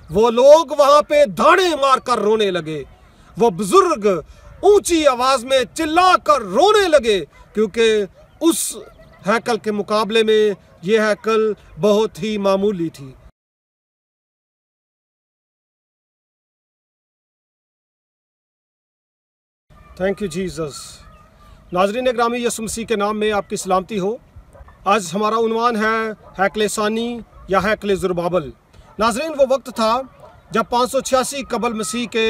वो लोग वहां पे धाड़े मारकर रोने लगे। वो बुजुर्ग ऊंची आवाज में चिल्लाकर रोने लगे, क्योंकि उस हैकल के मुकाबले में यह हैकल बहुत ही मामूली थी। Thank you Jesus. नाज़रीन ग्रामी, यसु मसीह के नाम में आपकी सलामती हो। आज हमारा उन्वान है हैकल सानी या हैकल ज़ुरबाबल। नाज़रीन, वो वक्त था जब 586 कबल मसीह के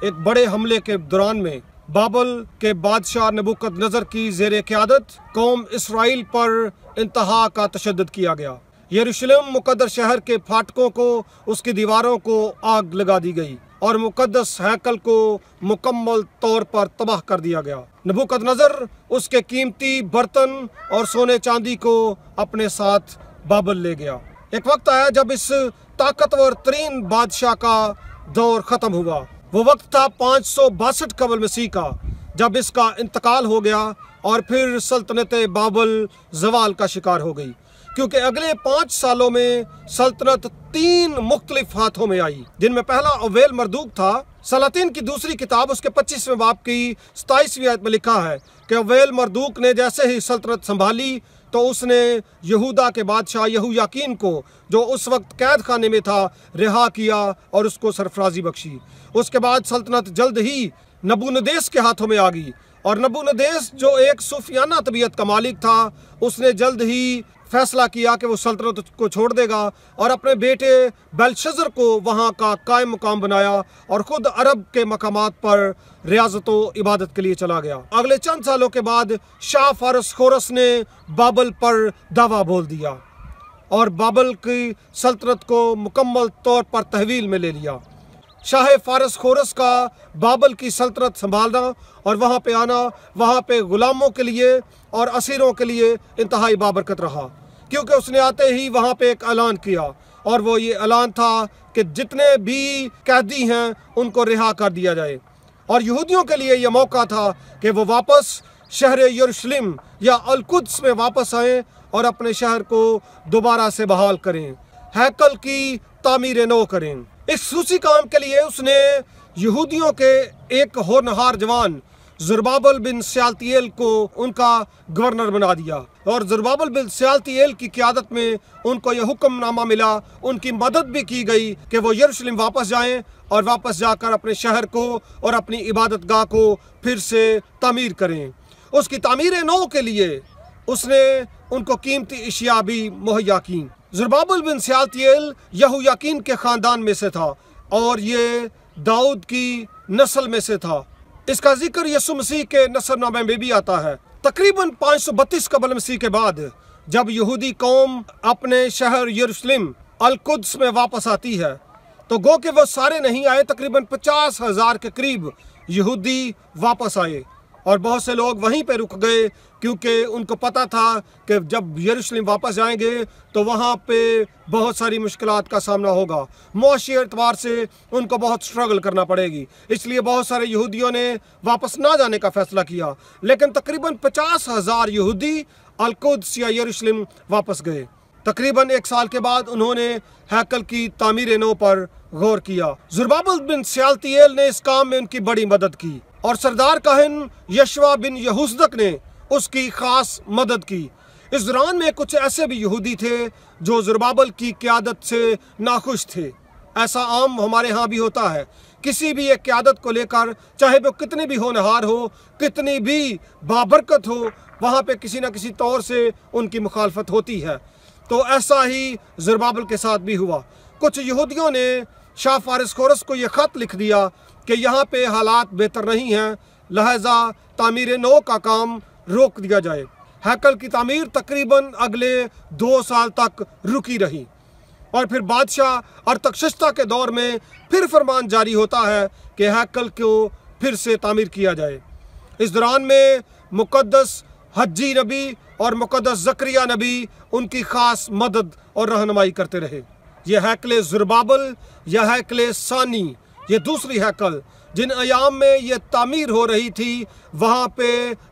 एक बड़े हमले के दौरान में बाबल के बादशाह नबूकदनेज़र की ज़ेर क़यादत कौम इसराइल पर इंतहा का तशद्दुद किया गया। यरूशलेम मुक़द्दस शहर के फाटकों को, उसकी दीवारों को आग लगा दी गई और मुक़द्दस हैकल को मुकम्मल तौर पर तबाह कर दिया गया। नबूकदनेज़र उसके कीमती बर्तन और सोने चांदी को अपने साथ बाबल ले गया। एक वक्त आया जब इस ताकतवर तरीन बादशाह का दौर ख़त्म हुआ। वो वक्त था 562 कबल मसीह का, जब इसका इंतकाल हो गया और फिर सल्तनत बाबल ज़वाल का शिकार हो गई, क्योंकि अगले 5 सालों में सल्तनत 3 मुख्तलिफ हाथों में आई, जिनमें पहला अवेल मरदूक था। सलातीन की दूसरी किताब उसके 25वें बाब की 27वीं आयत में लिखा है कि अवेल मरदूक ने जैसे ही सल्तनत संभाली तो उसने यहूदा के बादशाह यहोयाकीन को, जो उस वक्त कैद खाने में था, रिहा किया और उसको सरफराजी बख्शी। उसके बाद सल्तनत जल्द ही नबूकदनेस्सर के हाथों में आ गई, और नबूकदनेस्सर जो एक सूफियाना तबीयत का मालिक था, उसने जल्द ही फैसला किया कि वो सल्तनत को छोड़ देगा और अपने बेटे बेलशज़र को वहाँ का कायम मुकाम बनाया और ख़ुद अरब के मकामात पर रियाज़त व इबादत के लिए चला गया। अगले चंद सालों के बाद शाह फारस खोरस ने बाबल पर दावा बोल दिया और बाबल की सल्तनत को मुकम्मल तौर पर तहवील में ले लिया। शाह फारस खोरस का बाबल की सल्तनत संभालना और वहाँ पे आना, वहाँ पे ग़ुलामों के लिए और असीरों के लिए इंतहाई बाबरकत रहा, क्योंकि उसने आते ही वहाँ पे एक ऐलान किया, और वो ये ऐलान था कि जितने भी कैदी हैं उनको रिहा कर दिया जाए। और यहूदियों के लिए यह मौका था कि वो वापस शहर यरूशलेम या अल-कुद्स में वापस आएँ और अपने शहर को दोबारा से बहाल करें, हैकल की तामीर नौ करें। इस खुसूसी काम के लिए उसने यहूदियों के एक होनहार जवान ज़ुरबाबल बिन शालतिएल को उनका गवर्नर बना दिया, और ज़ुरबाबल बिन शालतिएल की क़यादत में उनको यह हुक्मनामा मिला, उनकी मदद भी की गई कि वो यरूशलेम वापस जाएं और वापस जाकर अपने शहर को और अपनी इबादत गाह को फिर से तामीर करें। उसकी तामीर नौ के लिए उसने उनको कीमती इशिया भी मुहैया की। ज़ुरबाबल बिन शालतिएल यहोयाकीन के ख़ानदान में से था और ये दाऊद की नस्ल में से था। इसका जिक्र यसु मसीह के नसबनामे में भी आता है। तकरीबन 532 कबल मसीह के बाद जब यहूदी कौम अपने शहर यरूशलेम अल-कुद्स में वापस आती है, तो गो के वो सारे नहीं आए, तकरीबन 50,000 के करीब यहूदी वापस आए और बहुत से लोग वहीं पे रुक गए, क्योंकि उनको पता था कि जब यरूशलेम वापस जाएंगे तो वहाँ पे बहुत सारी मुश्किलात का सामना होगा, मुआशी एतबार से उनको बहुत स्ट्रगल करना पड़ेगी। इसलिए बहुत सारे यहूदियों ने वापस ना जाने का फ़ैसला किया, लेकिन तकरीबन 50,000 यहूदी अल-कुद्स या यरूशलेम वापस गए। तकरीबन 1 साल के बाद उन्होंने हैकल की तामीर नौ पर गौर किया। ज़ुरबाबल बिन शालतिएल ने इस काम में उनकी बड़ी मदद की और सरदार काहिन यशवा बिन यहूसदक ने उसकी ख़ास मदद की। इस दौरान में कुछ ऐसे भी यहूदी थे जो ज़ुरबाबल की क़यादत से नाखुश थे। ऐसा आम हमारे यहाँ भी होता है, किसी भी एक क़यादत को लेकर, चाहे वो कितनी भी होनहार हो, कितनी भी बाबरकत हो, वहाँ पे किसी न किसी तौर से उनकी मुखालफत होती है। तो ऐसा ही ज़ुरबाबल के साथ भी हुआ। कुछ यहूदियों ने शाह फारस खोरस को ये ख़त लिख दिया कि यहाँ पे हालात बेहतर नहीं हैं, लिहाजा तामीर नौ का काम रोक दिया जाए। हैकल की तामीर तकरीबन अगले 2 साल तक रुकी रही और फिर बादशाह अरतक्षश्ता के दौर में फिर फरमान जारी होता है कि हैकल को फिर से तामीर किया जाए। इस दौरान में मुक़द्दस हज्जी नबी और मुक़द्दस ज़करिया नबी उनकी ख़ास मदद और रहनुमाई करते रहे। यह हैकल ज़ुरबाबल या हैकल सानी, ये दूसरी हैकल जिन अयाम में ये तामीर हो रही थी, वहाँ पे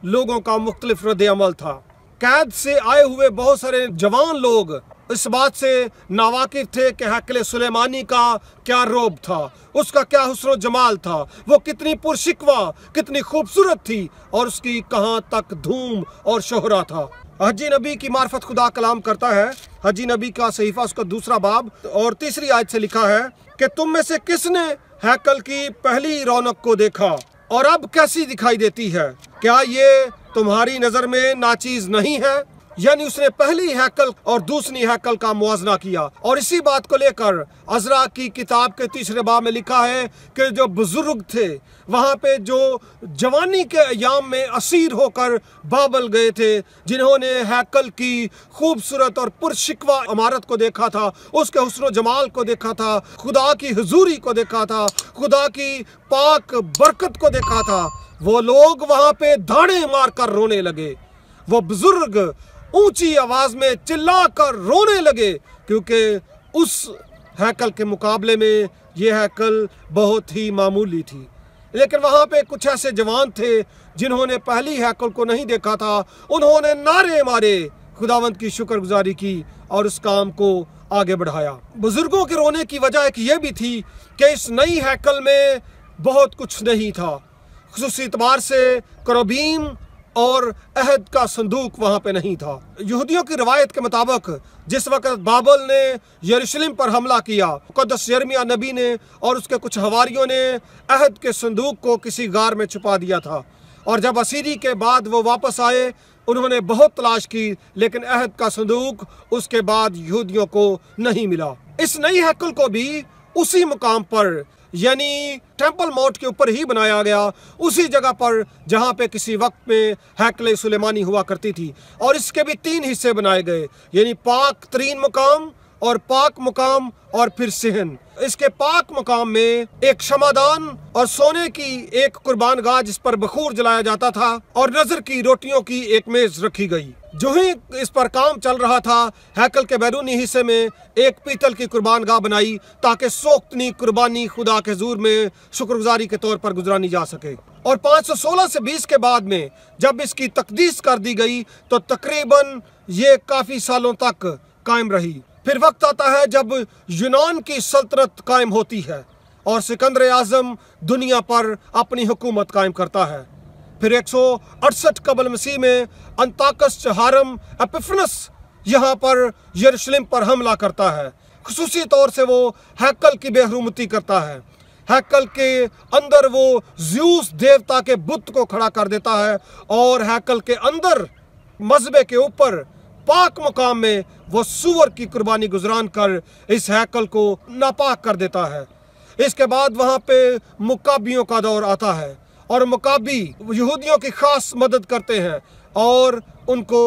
लोगों का मुख्तलिफ रद्द अमल था। कैद से आए हुए बहुत सारे जवान लोग इस बात से नावाकिफ थे कि हैकल सुलेमानी का क्या रोब था, उसका क्या हुस्न जमाल था, वो कितनी पुरशिकवा, कितनी खूबसूरत थी और उसकी कहाँ तक धूम और शोहरा था। हज्जी नबी की मार्फत खुदा कलाम करता है। हज्जी नबी का सहीफा उसका 2 बाब और 3 आयत से लिखा है कि तुम में से किसने हैकल की पहली रौनक को देखा और अब कैसी दिखाई देती है? क्या ये तुम्हारी नजर में नाचीज नहीं है? यानी उसने पहली हैकल और दूसरी हैकल का मुआजना किया। और इसी बात को लेकर अज़रा की किताब के 3 बाब में लिखा है कि जो बुजुर्ग थे वहाँ पे, जो जवानी के अयाम में असीर होकर बाबल गए थे, जिन्होंने हैकल की खूबसूरत और पुरशिकवा इमारत को देखा था, उसके हुस्न जमाल को देखा था, खुदा की हुजूरी को देखा था, खुदा की पाक बरकत को देखा था, वो लोग वहाँ पे धाड़े मार कर रोने लगे। वो बुजुर्ग ऊंची आवाज में चिल्लाकर रोने लगे क्योंकि उस हैकल के मुकाबले में ये हैकल बहुत ही मामूली थी। लेकिन वहाँ पे कुछ ऐसे जवान थे जिन्होंने पहली हैकल को नहीं देखा था। उन्होंने नारे मारे, खुदावंद की शुक्रगुजारी की और उस काम को आगे बढ़ाया। बुजुर्गों के रोने की वजह एक ये भी थी कि इस नई हैकल में बहुत कुछ नहीं था। खुसूसी एतबार से करोबीम और अहद का संदूक वहाँ पे नहीं था। यहूदियों की रवायत के मुताबिक जिस वक्त बाबल ने यरूशलेम पर हमला किया, मुक़द्दस यिर्मयाह नबी ने और उसके कुछ हवारियों ने अहद के संदूक को किसी गार में छुपा दिया था। और जब असीरी के बाद वो वापस आए, उन्होंने बहुत तलाश की, लेकिन अहद का संदूक उसके बाद यहूदियों को नहीं मिला। इस नई हैकल को भी उसी मुकाम पर, यानी टेंपल माउंट के ऊपर ही बनाया गया, उसी जगह पर जहाँ पे किसी वक्त में हैकल सुलेमानी हुआ करती थी। और इसके भी 3 हिस्से बनाए गए, यानी पाक तरीन मुकाम और पाक मुकाम और फिर सहन। इसके पाक मुकाम में एक क्षमादान और सोने की एक कुर्बान गाह जिस पर बखूर जलाया जाता था और नजर की रोटियों की एक मेज रखी गई। जो ही इस पर काम चल रहा था, हैकल के बैरूनी हिस्से में एक पीतल की कुर्बान गाह बनाई ताकि सोख्तनी कुर्बानी खुदा के हुजूर में शुक्रगुजारी के तौर पर गुजरानी जा सके। और 516 से 20 के बाद में जब इसकी तकदीस कर दी गई तो तकरीबन ये काफ़ी सालों तक कायम रही। फिर वक्त आता है जब यूनान की सल्तनत कायम होती है और सिकंदर आज़म दुनिया पर अपनी हुकूमत कायम करता है। फिर 168 कबल मसीह में अंताकस चहारम एपिफनस यहाँ पर यरूशलेम पर हमला करता है। खुसूसी तौर से वो हैकल की बेहरुमती करता है। हैकल के अंदर वो ज़्यूस देवता के बुत को खड़ा कर देता है और हैकल के अंदर मज़बे के ऊपर पाक मुकाम में वो सूअर की कुर्बानी गुजरान कर इस हैकल को नापाक कर देता है। इसके बाद वहाँ पे मुकाबियों का दौर आता है और मुकाबी यहूदियों की खास मदद करते हैं और उनको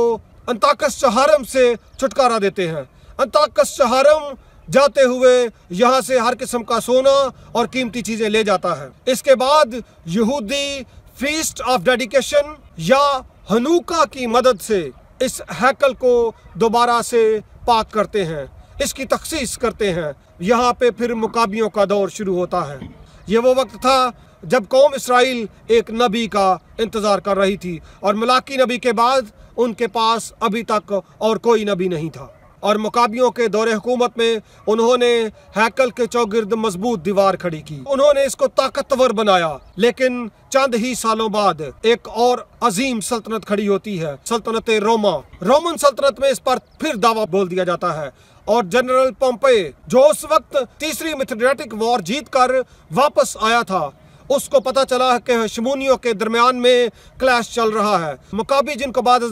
अंताकस चहारम से छुटकारा देते हैं। अंताकस चहारम जाते हुए यहाँ से हर किस्म का सोना और कीमती चीज़ें ले जाता है। इसके बाद यहूदी फीस्ट ऑफ डेडिकेशन या हनूका की मदद से इस हैकल को दोबारा से पाक करते हैं, इसकी तखसीस करते हैं। यहाँ पे फिर मुकाबियों का दौर शुरू होता है। ये वो वक्त था जब कौम इसराइल एक नबी का इंतज़ार कर रही थी और मलाकी नबी के बाद उनके पास अभी तक और कोई नबी नहीं था। और मुकाबियों के दौरे हुकूमत में उन्होंने हैकल के चौगिर्द मजबूत दीवार खड़ी की, उन्होंने इसको ताकतवर बनाया। लेकिन चंद ही सालों बाद एक और अजीम सल्तनत खड़ी होती है, सल्तनत रोमा। रोमन सल्तनत में इस पर फिर दावा बोल दिया जाता है और जनरल पोम्पे, जो उस वक्त तीसरी मिथ्रियाटिक वॉर जीत कर वापस आया था, उसको पता चला कि हशमूनियों के दरमियान में क्लैश चल रहा है। मुकाबी, जिनको बाद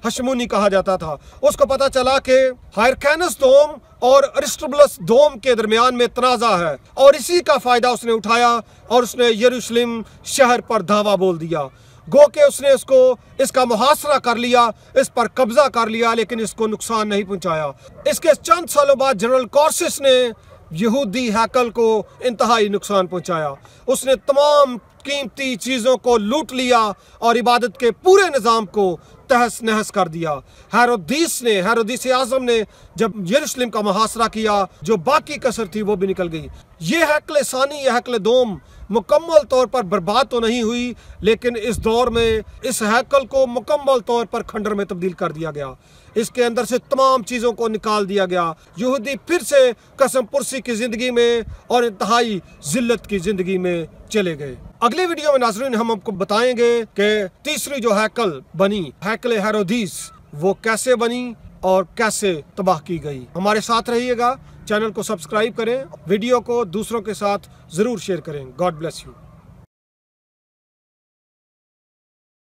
हशमूनी कहा जाता था, उसको पता चला कि हायरकैनस दोम और अरिस्टोबुलस दोम के दरमियान में तनाज़ा है और इसी का फ़ायदा उसने उठाया और उसने यरूशलेम शहर पर धावा बोल दिया। गो के उसने इसका मुहासरा कर लिया, इस पर कब्जा कर लिया, लेकिन इसको नुकसान नहीं पहुंचाया। इसके चंद सालों बाद जनरल कॉर्सिस ने यहूदी हैकल को इंतहाई नुकसान पहुंचाया। उसने तमाम कीमती चीज़ों को लूट लिया और इबादत के पूरे निज़ाम को तहस नहस कर दिया। हेरोदिस आज़म ने जब यरूशलेम का मुहासरा किया, जो बाकी कसर थी वो भी निकल गई। ये हैकल सानी या हैकल दोम मुकम्मल तौर पर बर्बाद तो नहीं हुई, लेकिन इस दौर में इस हैकल को मुकम्मल तौर पर खंडर में तब्दील कर दिया गया। इसके अंदर से तमाम चीज़ों को निकाल दिया गया। यहूदी फिर से कसम पुरसी की ज़िंदगी में और इंतहाई जिल्लत की ज़िंदगी में चले गए। अगले वीडियो में नाज़रीन हम आपको बताएंगे कि तीसरी जो हैकल बनी, हैकल हेरोदिस, वो कैसे बनी और कैसे तबाह की गई। हमारे साथ रहिएगा, चैनल को सब्सक्राइब करें, वीडियो को दूसरों के साथ ज़रूर शेयर करें। God bless you.